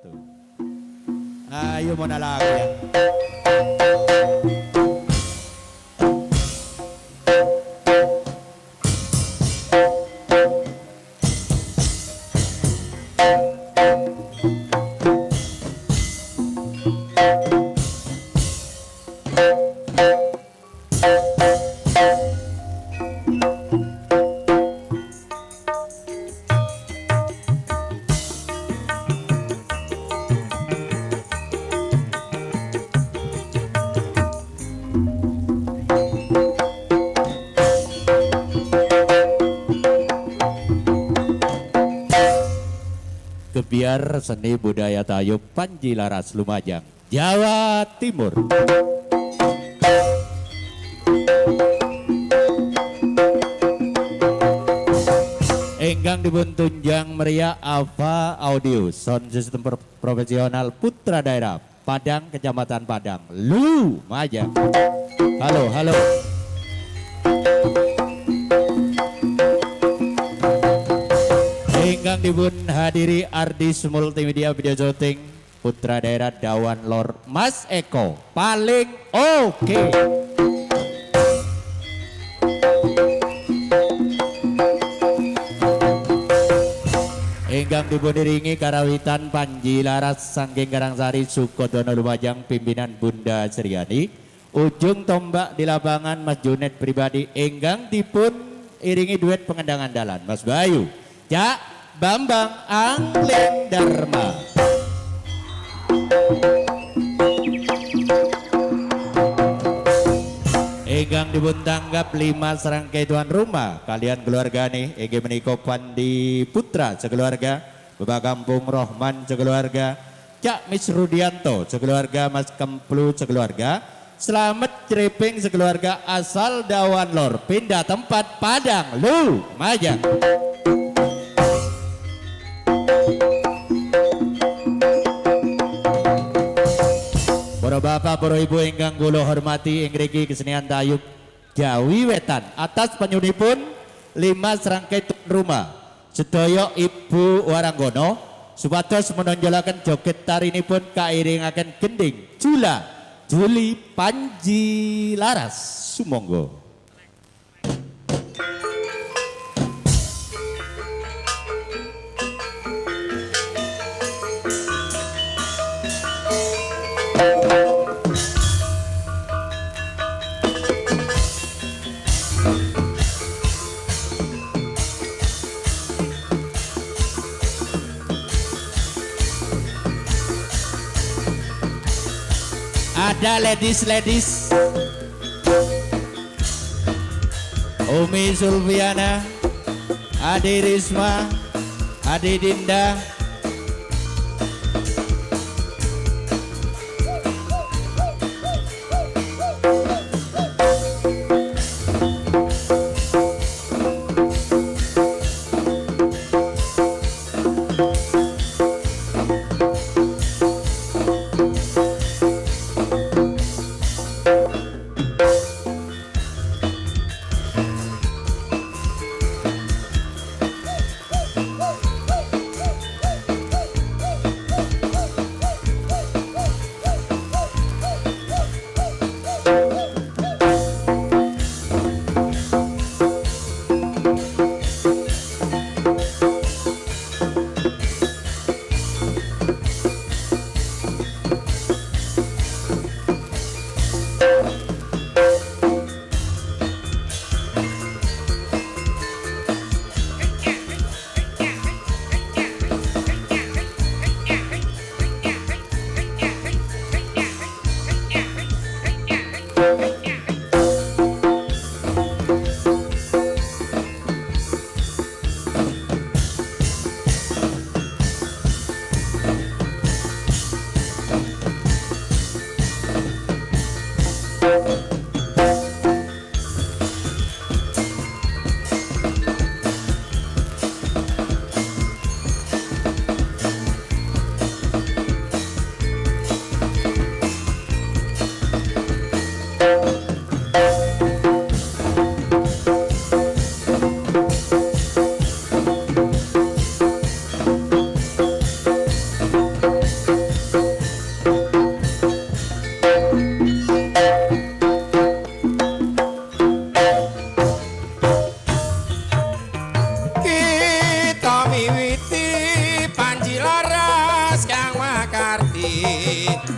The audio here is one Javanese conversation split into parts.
wabarakatuh. Ayo mau lagi ya. Kebiar seni budaya Tayo Panji Laras Lumajang, Jawa Timur. Enggang dipun tunjang meriah Ava Audio Sound System Profesional Putra Daerah Padang, Kecamatan Padang, Lumajang. Halo, halo. Enggang dipun hadiri Ardis Multimedia Video Shooting Putra Daerah Dawan Lor Mas Eko paling oke. Enggang dipun diringi karawitan Panji Laras Sanggeng Karangsari Sukodono Lumajang pimpinan Bunda Sriani. Ujung tombak di lapangan Mas Junet pribadi. Enggang dipun iringi duet pengendangan dalan Mas Bayu Cak Bambang Angling Dharma. Enggang dipun tanggap 5 serangkai tuan rumah kalian keluarga nih Ege Meniko Pandi Putra sekeluarga, Bapak Kampung Rohman sekeluarga, Cak Mis Rudianto sekeluarga, Mas Kemplu sekeluarga, Selamat Cereping sekeluarga asal Dawan Lor pindah tempat Padang Lumajang. Para bapak, para ibu ingkang kula hormati ingriki kesenian tayub Jawi Wetan atas penyunipun 5 serangkai tuan rumah sedaya ibu waranggono supados menonjolaken joget tarinipun kairingaken gending Jula Juli Panji Laras sumangga. Ada ladies Umi Sulfiana, Adi Risma, Adi Dinda,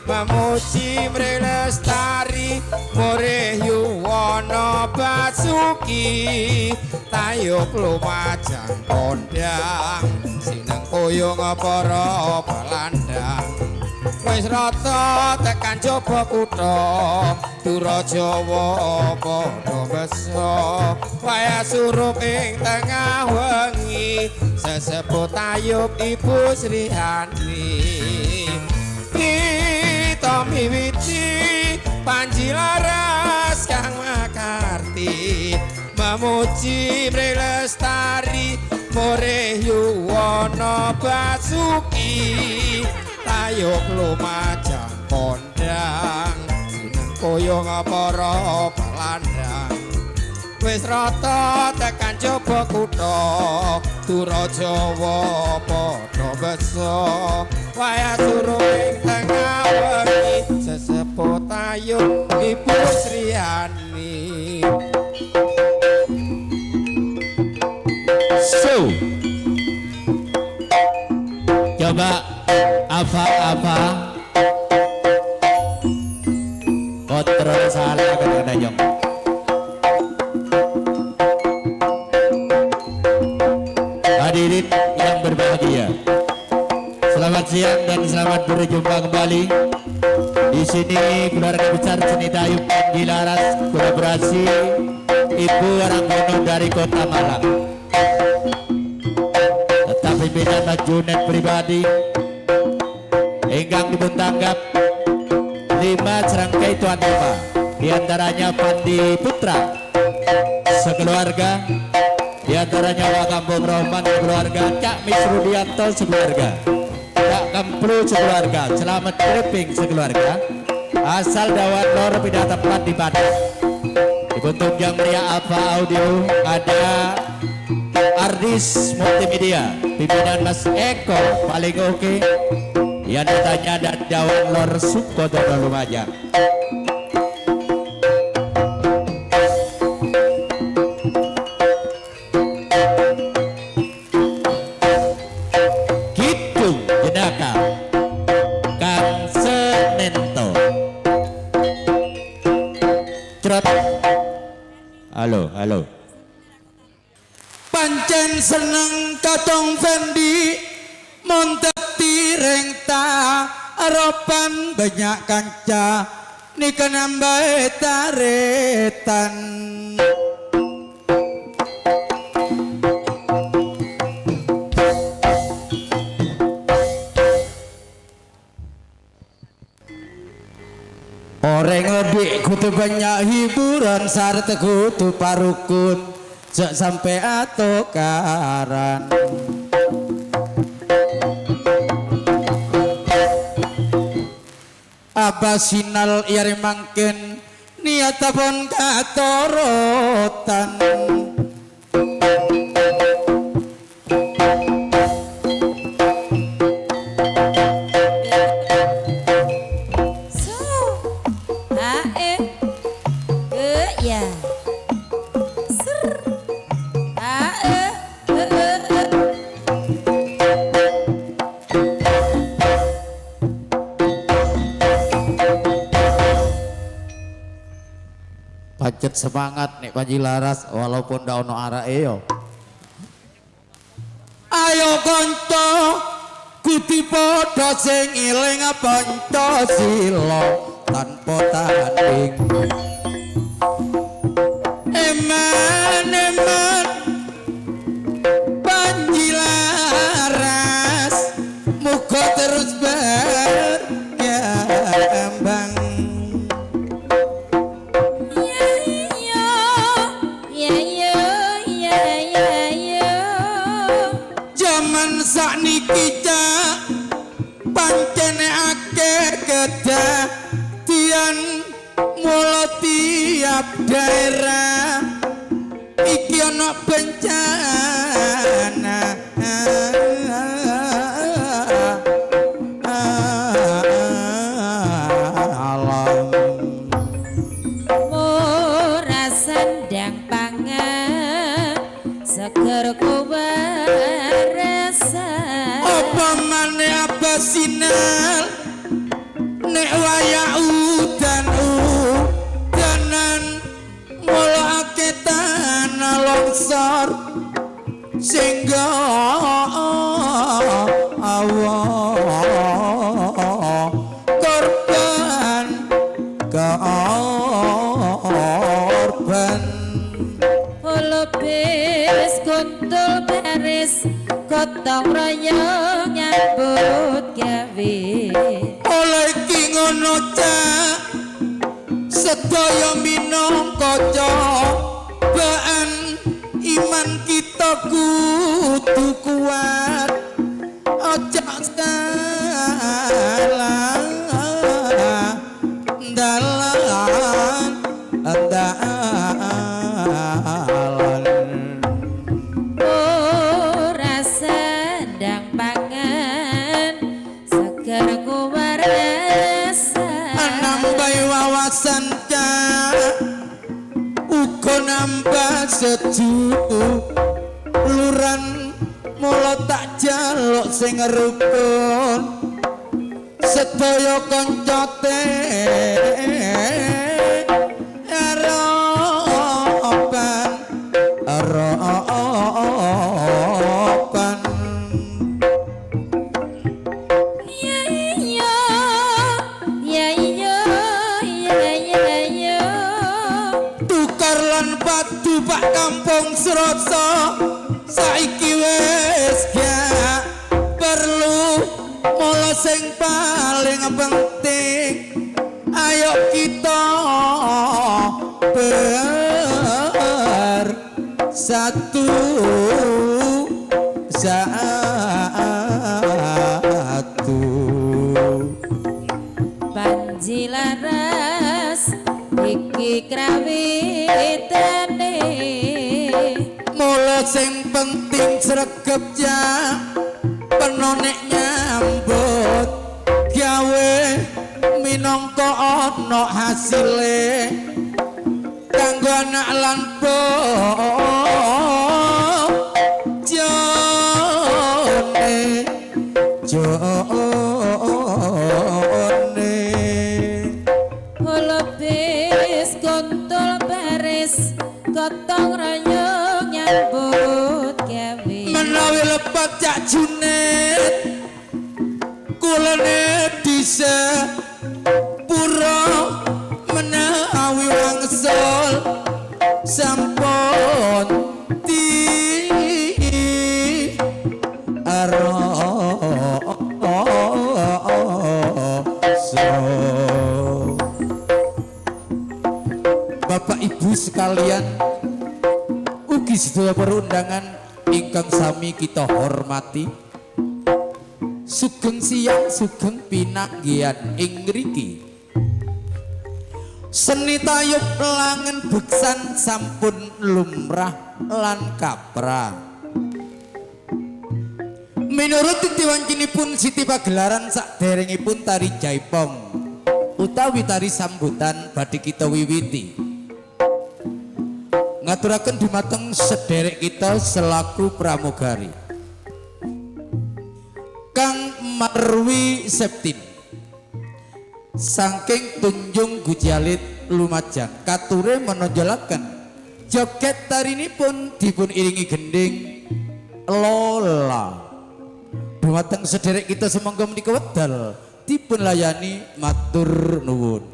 memuji Mri Lestari Murih Yuwono Basuki tayub lumajang kondang sineng kuyung para balandang wis rata tekan jaba kutha Durajawa padha besa wayah surup ing tengah wengi sesebut tayub Ibu Sri Hani kita miwiti Panji Laras Kang Makarti memuji Mri Lestari Murih Yuwono Basuki tayub lumajang kondang sineng kuyung para balandang wis rata tekan jaba kutha Durajawa padha besa wayah suruh ing tengah wengi sesepuh tayub Ibu Sri Hani. So coba apa kontrol salah kadang-kadang Jong. Hadirin yang berbahagia, selamat siang dan selamat berjumpa kembali di sini keluarga besar seni tayub Panji Laras kolaborasi Ibu Ranggono dari Kota Malang. Tetap pimpinan Mas Junet pribadi ingkang dipun tanggap 5 serangkai tuan rumah, diantaranya Pandi Putra sekeluarga, diantaranya Wakampung Rohman sekeluarga, Cak Misrudianto sekeluarga, Cak Kemplu sekeluarga, Selamat Kriping sekeluarga, asal Dawan Lor pindah tempat di Padang. Dibentuk yang meriah Alfa Audio ada Ardis Multimedia, pimpinan Mas Eko paling oke, yang datanya dan Dawan Lor Sukodono Lumajang. Kidung Jenaka Kang Senento. Cerot. Halo. Pancen seneng katong Fendi monteti rengta aropan banyak kanca nika nambah taretan orang odik kutu banyak hiburan sarta kutu parukun jak sampai atokaran abasinal yari mangken niat pun katorotan Pancet semangat nih Panji Laras walaupun ndak ono arake yo. ayo konco kuti podo sing eling Pancasila tanpa tanding eman Panji Laras muga terus berkembang. Sakniki cak pancene akeh kedadian mula tiap daerah iki ana bencana alam ora sandang pangan seger kuwarasa apa maneh abasinal nek wayah udan udanan mulake tanah longsor sehingga korban Olobis kuntul beres gotong royong nyambut gawe oleh ki ngono cak sedaya minangka cobaan iman kita kudu kuat aja salah dalan ora sandang pangan seger kuwarasa nambah wawasan cak uga nambah luran mula tak jaluk sing rukun sedaya kanca eropan ya iya ya iya ya iya tukar lan padu pak kampung Sroso saiki wis gak perlu mula sing paling penting ayo kita bersatu Panji laras iki krawitane mula sing penting sregep ya penonek nyambut gawe minangka ana hasile kanggo anak lan jone Olobis kuntul beres gotong royong nyambut gawe menawi lepat cak junet kulane dise pura menawi wangsul sampun Bapak Ibu sekalian ugi sedaya perundangan ingkang sami kita hormati sugeng siang sugeng pinanggihan ing ngriki seni tayub langen beksan sampun lumrah lan kaprah minurut titiwancinipun Siti pagelaran saderengipun tari jaipong utawi tari sambutan badhe kita wiwiti ngaturaken dumateng sederek kita selaku pramugari Kang Marwi Septin saking Tunjung Gujalit Lumajang kature menonjolaken joget tarinipun dipun iringi gending Lola dumateng sederek kita semangga menika wedal dipun layani matur nuwun.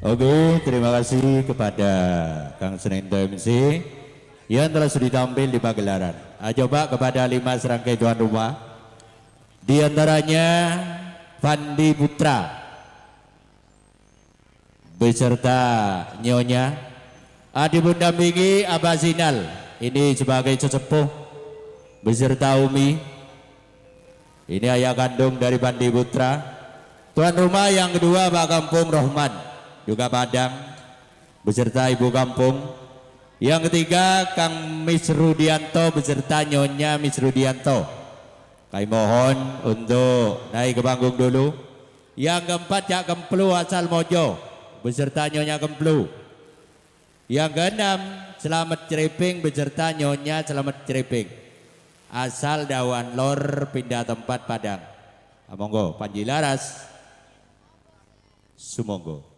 Oke, terima kasih kepada Kang Senento MC yang telah sudah tampil di pagelaran. Coba kepada 5 serangkai tuan rumah. Di antaranya Fandi Putra beserta Nyonya dipundampingi Abah Zinal, ini sebagai sesepuh beserta Umi, ini ayah kandung dari Fandi Putra. Tuan rumah yang kedua Pak Kampung Rohman juga Padang beserta Ibu Kampung. Yang ketiga Kang Mis Rudianto beserta Nyonya Mis Rudianto. Kami mohon untuk naik ke panggung dulu. Yang keempat Cak Kemplu asal Mojo beserta Nyonya Kemplu. Yang keenam Selamat Cereping beserta Nyonya Selamat Cereping asal Dawan Lor pindah tempat Padang. Monggo Panji Laras Sumonggo.